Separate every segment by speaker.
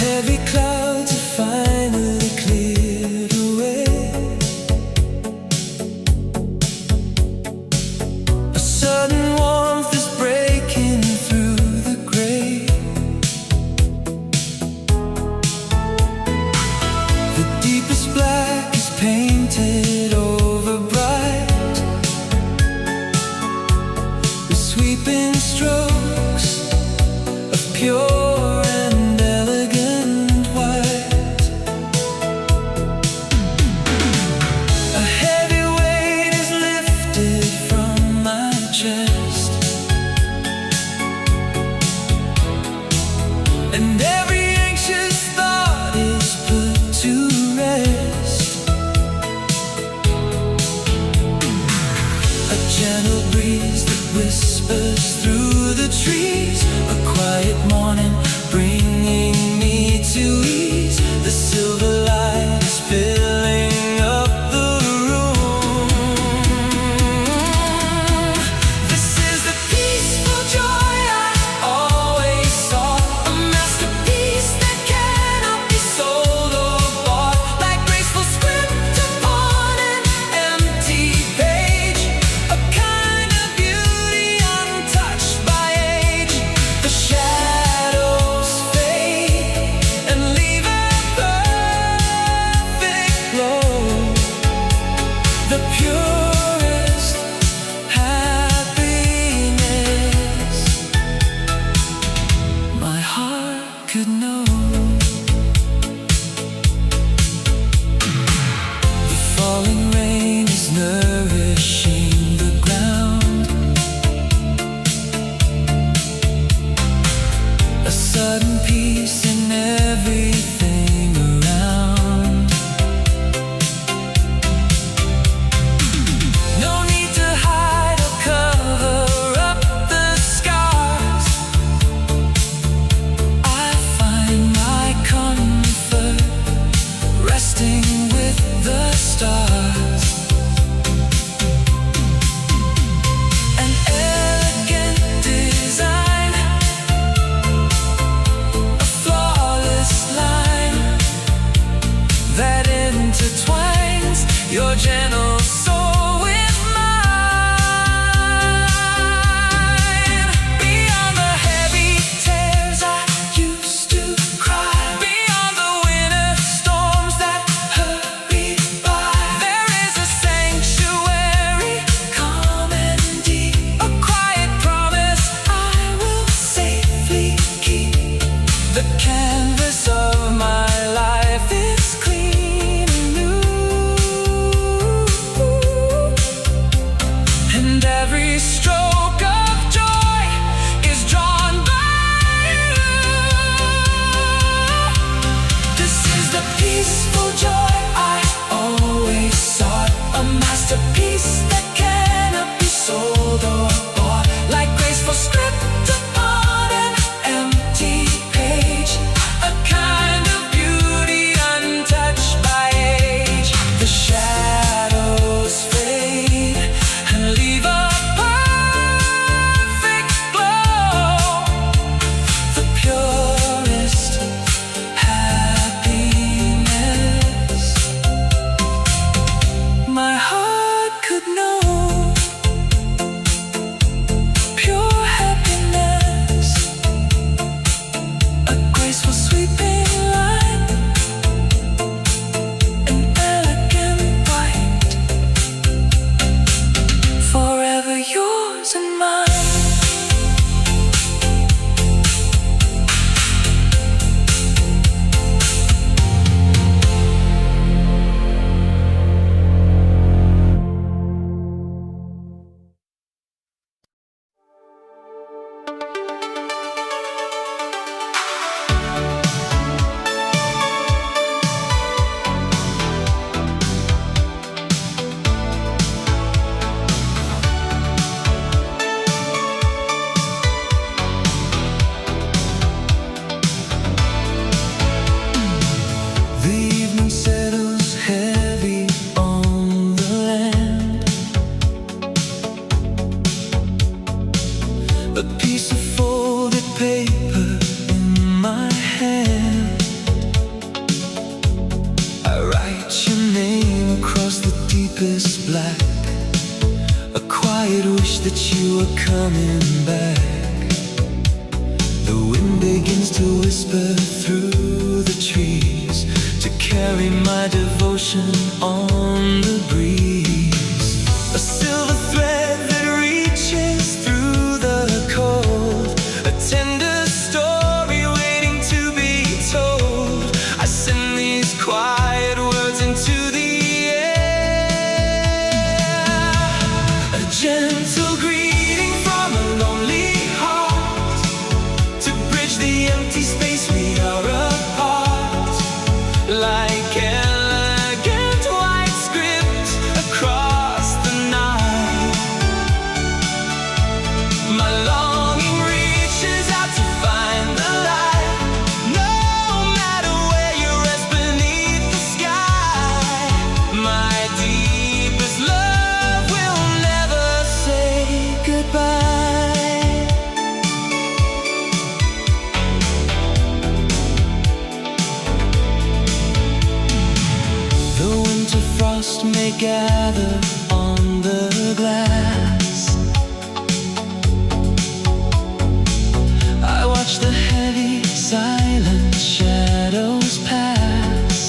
Speaker 1: heavy clouds have finally cleared away. A sudden warmth is breaking through the gray. The deepest black is painted over bright, with sweeping strokes of pure and elegant white. A heavy weight is lifted from my chest, and every anxious thought is put to rest. A gentle breeze that whispers through the trees, a quiet morning bringing me to ease. The silver light is filling up the room. This is the peaceful joy I always sought, a masterpiece that cannot be sold or bought, like graceful script upon an empty page, a kind of beauty untouched by age. The shadows fade and leave a perfect glow, the purest happiness my heart could know. The falling rain is nourishing the ground. A sudden peace in everything around. No need to hide or cover up the scars. I find my comfort resting with the stars. An elegant design, a flawless line that intertwines your gentle soul with mine. Beyond the heavy tears I used to cry, beyond the winter storms that hurry by, there is a sanctuary, calm and deep, a quiet promise I will safely keep. The canvas of my life is clean and new, and every stroke of joy is drawn by you. This is the peaceful joy I always sought, a masterpiece that cannot be sold or bought, like graceful script upon an empty page, a kind of beauty untouched by age. The shadows fade and leave a perfect glow, the purest happiness my heart could know. Pure happiness, a graceful sweeping line, an elegant white, forever yours and mine. A piece of folded paper in my hand. black, a quiet wish that you were coming back. The wind begins to whisper through the trees to carry my devotion on the breeze. A silver thread that reaches through the cold, a tender story waiting to be told. I send these quiet words into the air, a gentle greeting from a lonely heart, to bridge the empty space we are apart. Like elegant white script across the night, my longing reaches out to find the light. No matter where you rest beneath the sky, my deepest love will never say goodbye. The winter frost may gather on the glass. I watch the heavy, silent shadows pass,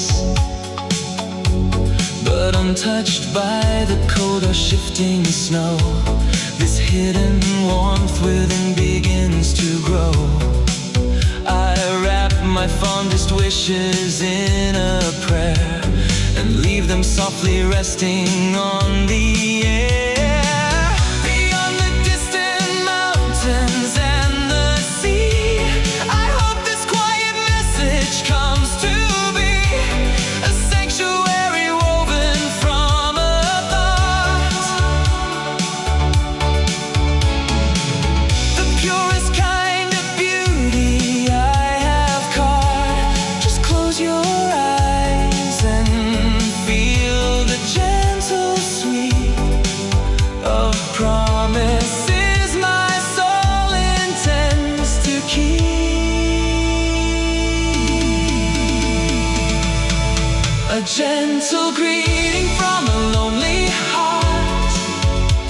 Speaker 1: but untouched by the cold or shifting snow, this hidden warmth within begins to grow. I wrap my fondest wishes in a prayer and leave them softly resting on the air. Beyond the distant mountains and the sea, I hope this quiet message comes to be a sanctuary woven from a thought, the purest kind of beauty I have caught. Just close your eyes and feel the gentle sweet of promises my soul intends to keep. A gentle greeting from a lonely heart,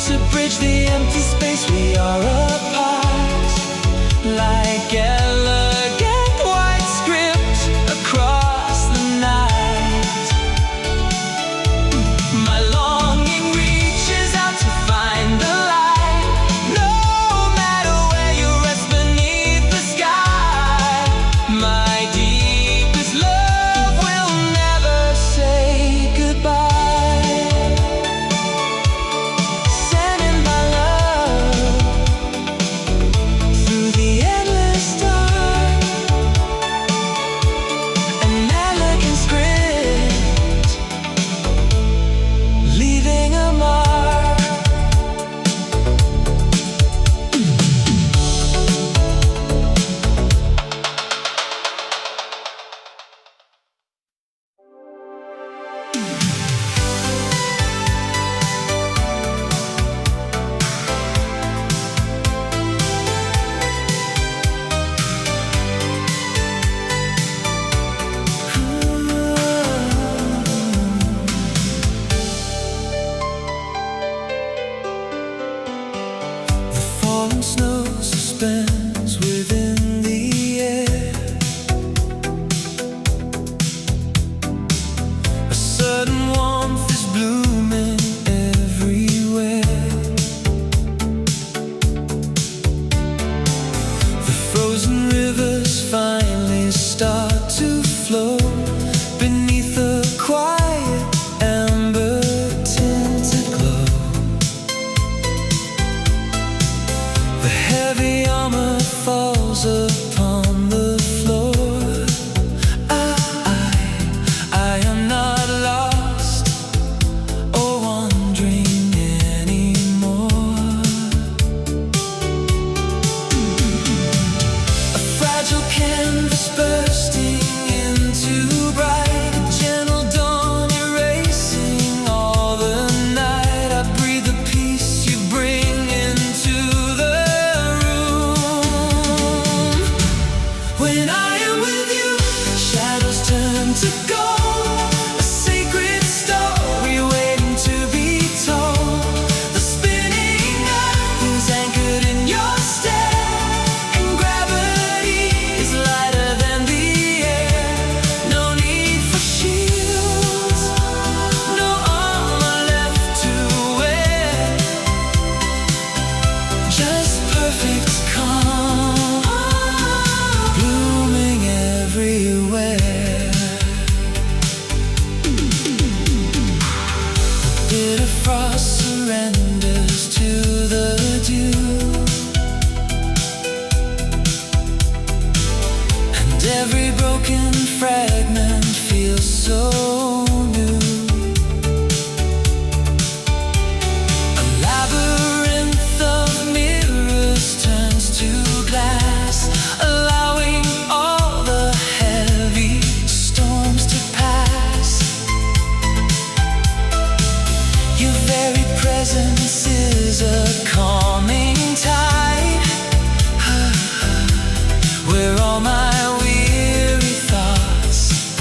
Speaker 1: to bridge the empty space we are apart. Like elegant white script across the night, my longing reaches out to find the light. No matter where you rest beneath the sky, my deepest love will never say goodbye. Sending my love through the endless dark, an elegant script, leaving a mark. The falling snow suspends within the air, a sudden warmth is blooming everywhere. The frozen rivers finally start to flow beneath the quiet amber tinted glow. The heavy armor falls upon the floor. I am not lost or wandering anymore. A fragile canvas bursting into bright, a gentle dawn erasing all the night. I breathe the peace you bring into the room. When I am with you, shadows turn to gold, a sacred story waiting to be told. broken fragment feels so new. A labyrinth of mirrors turns to glass, allowing all the heavy storms to pass. Your very presence is a calming tide, where all my weary thoughts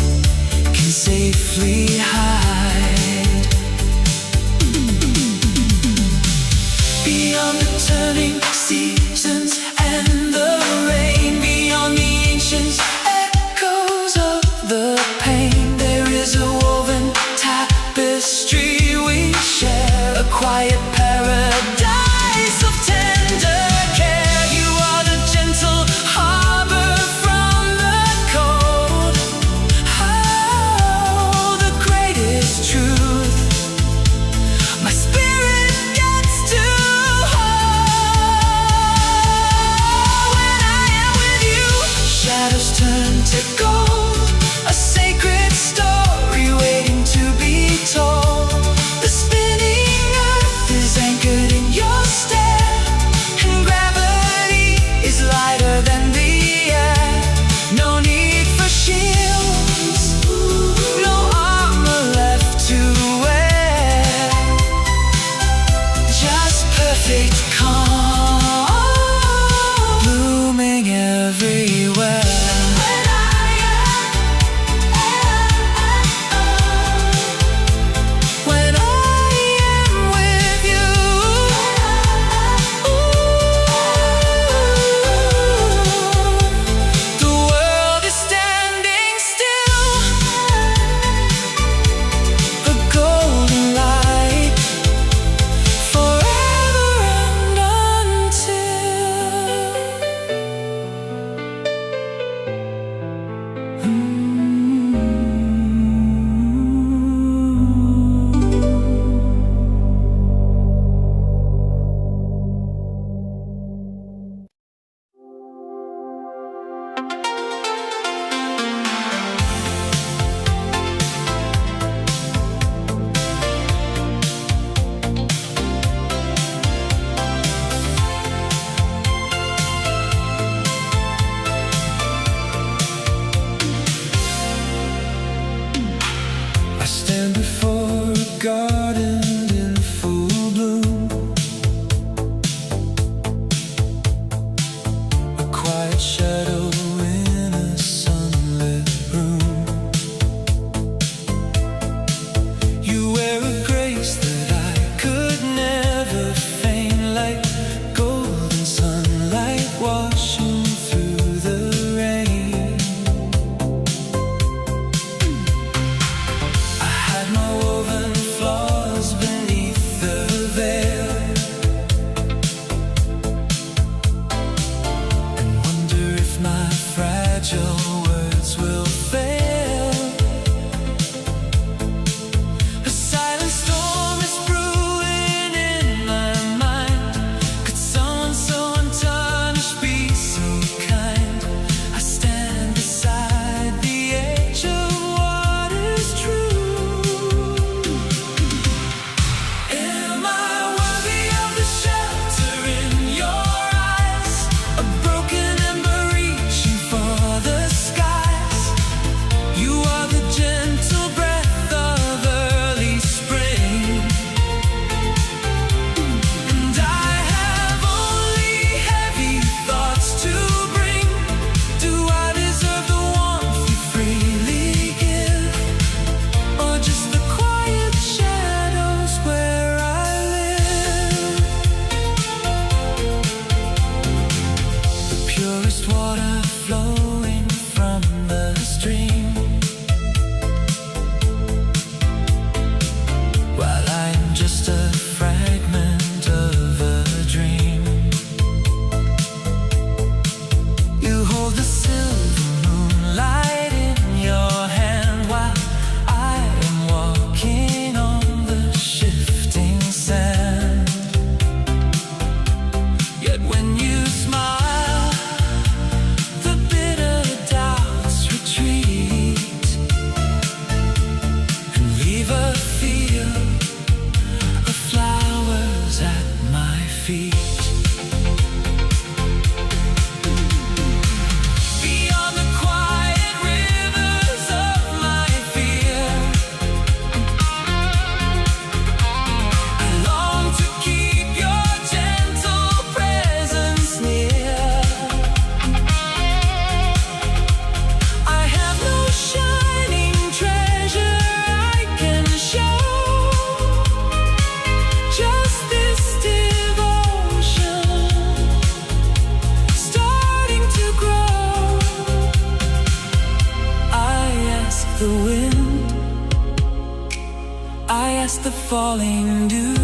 Speaker 1: the falling dew.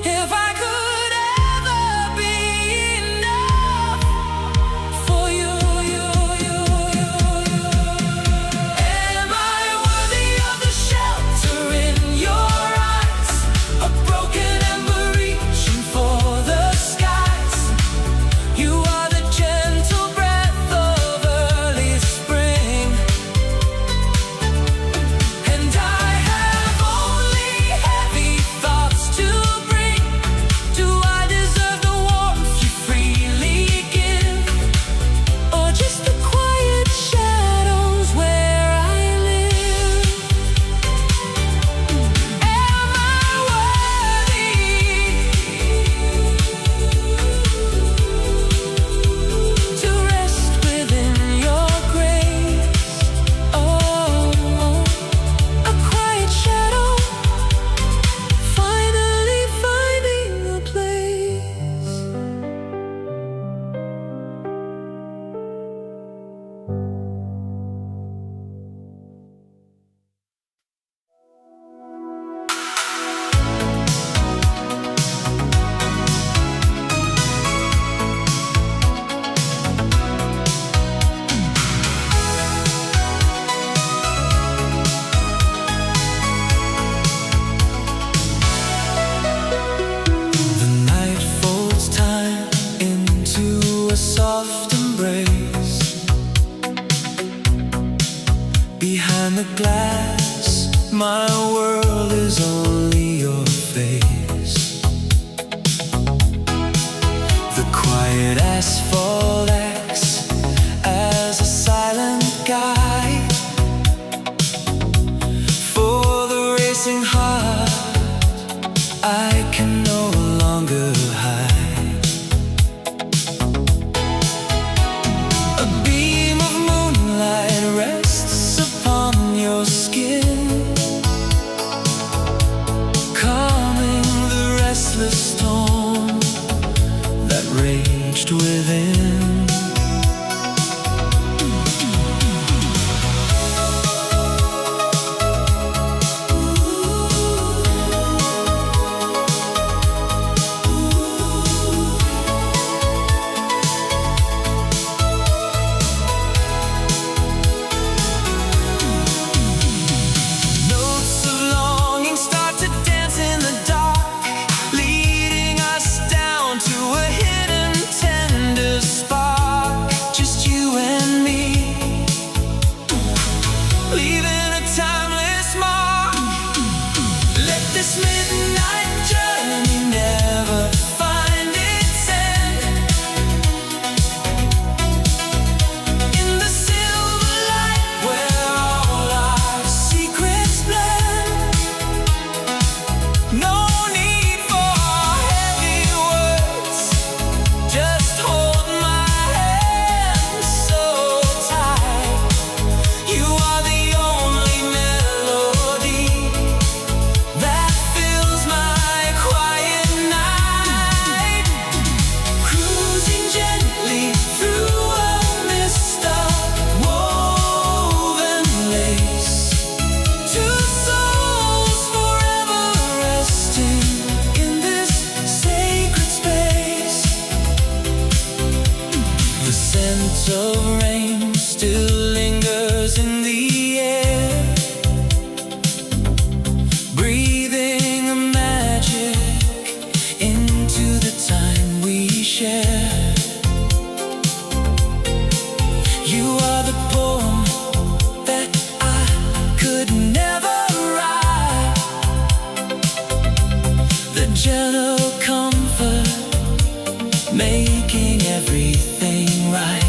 Speaker 1: If I could ever be enough for you, am I worthy of the shelter in your eyes? A broken ember reaching for the skies. You are the gentle breath of early spring, and I have only heavy thoughts to bring. Do I deserve the warmth you freely give, or just the quiet shadows where I live? Am I worthy to rest within your grace? Oh, a quiet shadow, finally finding a place. The night folds time into a soft embrace. Behind the glass, my world is only your face. The quiet asphalt acts as a silent guide for the racing heart I can no longer hide. A beam of moonlight rests upon your skin, calming the restless storm that raged within. Notes of longing start to dance in the dark, leading us down to a hidden tender spark. Just you and me, leaving a timeless mark. Let this midnight journey never find its end. In the silver light where all our secrets blend. No need for heavy words, just hold my hand so tight. You are the only melody that fills my quiet night. Cruising gently through a mist of woven lace. Two souls forever resting in this sacred space. The scent of rain still lingers in the air, breathing a magic into the time we share. You are the poem that I could never write, the gentle comfort making everything right.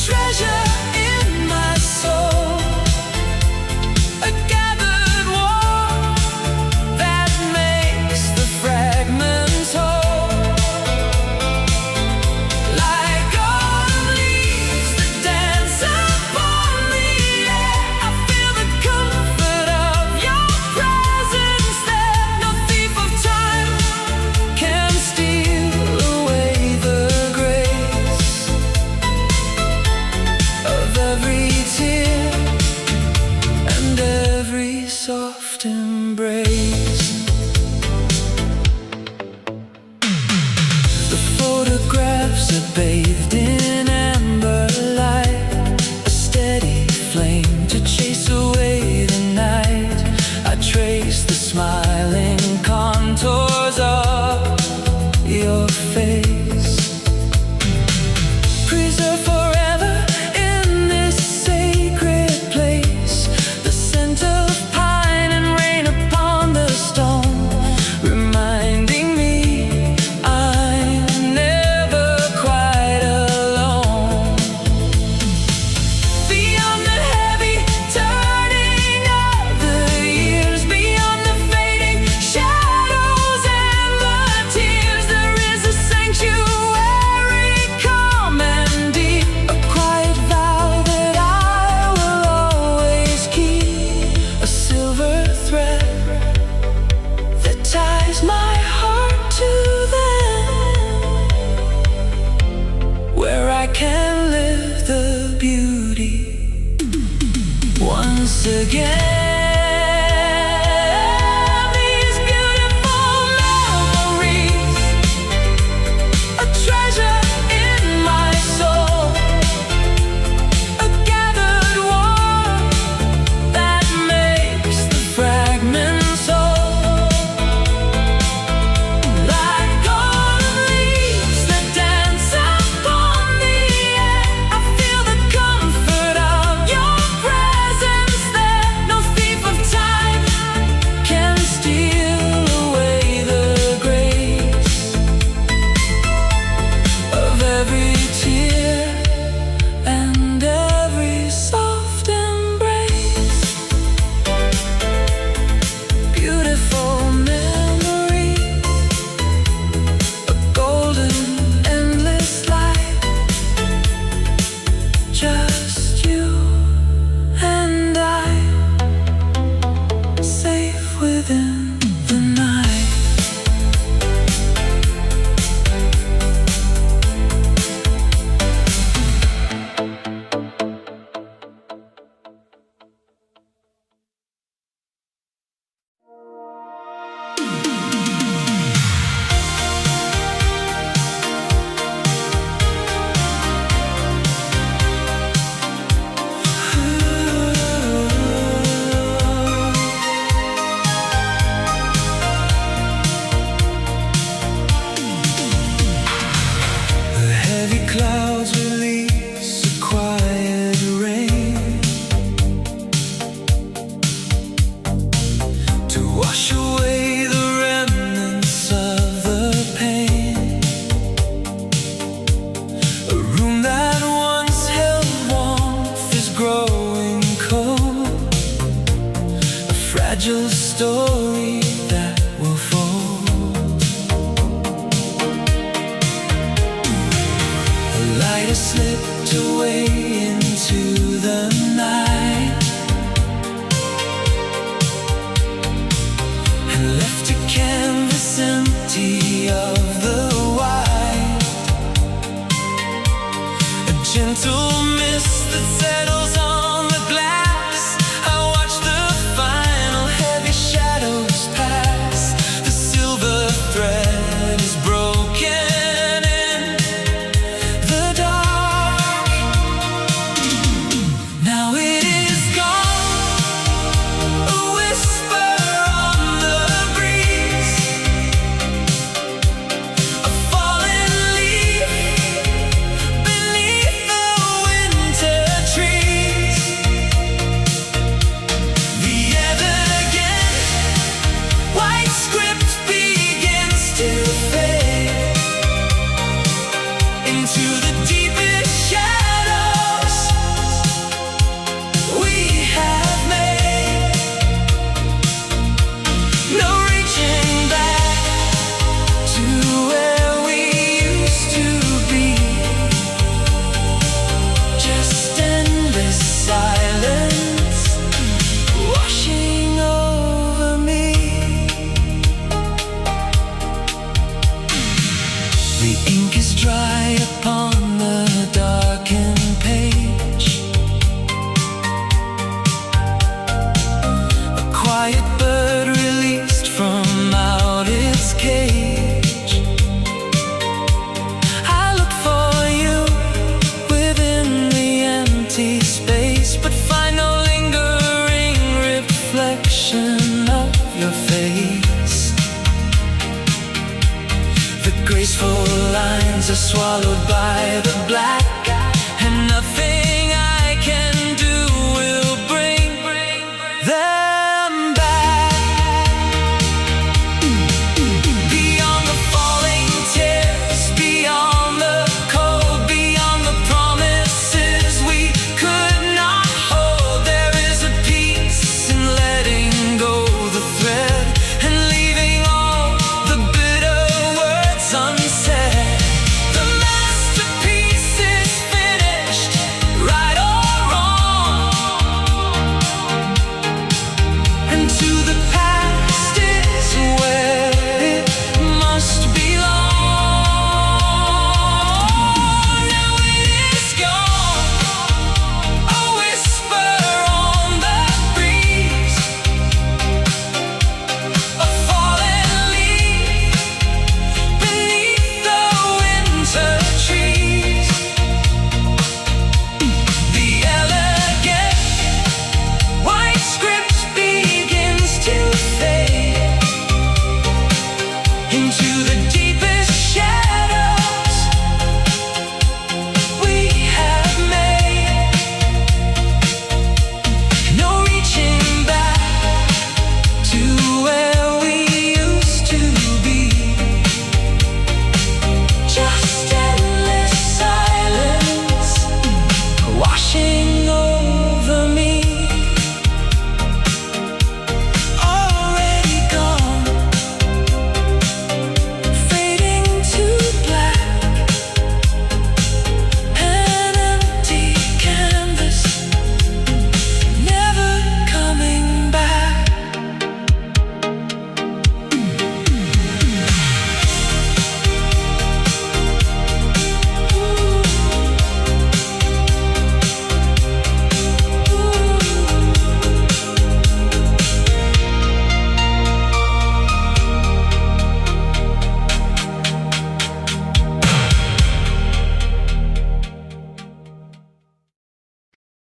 Speaker 1: treasure in my soul, a gathered warmth that makes the fragments whole. Like autumn leaves that dance upon the air, I feel the comfort of your presence there. No thief of time can steal away the grace of every tear and every soft embrace. The photographs are bathed in amber light, a steady flame to chase away the night. I trace the smiling contours of your face, preserved forever in this sacred place. The scent of pine and rain upon the stone, reminding me I'm never quite alone. Beyond the heavy turning of the years, beyond the fading shadows and the tears, there is a sanctuary calm and deep, a quiet vow that I will always keep, a silver thread that ties my heart to them, where I can live the beauty once again. These beautiful memories, a treasure in my soul, a gathered warmth that makes the fragments whole. Like autumn leaves that dance upon the air, I feel the comfort of your presence there. No thief of time can steal away the grace of every tear and every soft embrace. Beautiful memories, a golden endless light, just you and I, safe within the night. The heavy clouds release a quiet rain to wash away the remnants of the pain. A room that once held warmth is growing cold, a fragile story that will fold. The light has slipped away into the night and left a canvas empty of the white, a gentle mist that settles on the glass. I watch the final heavy shadows pass. The silver thread is broken in the dark. Now it is gone, a whisper on the breeze, a fallen leaf beneath the winter tree. swallowed by the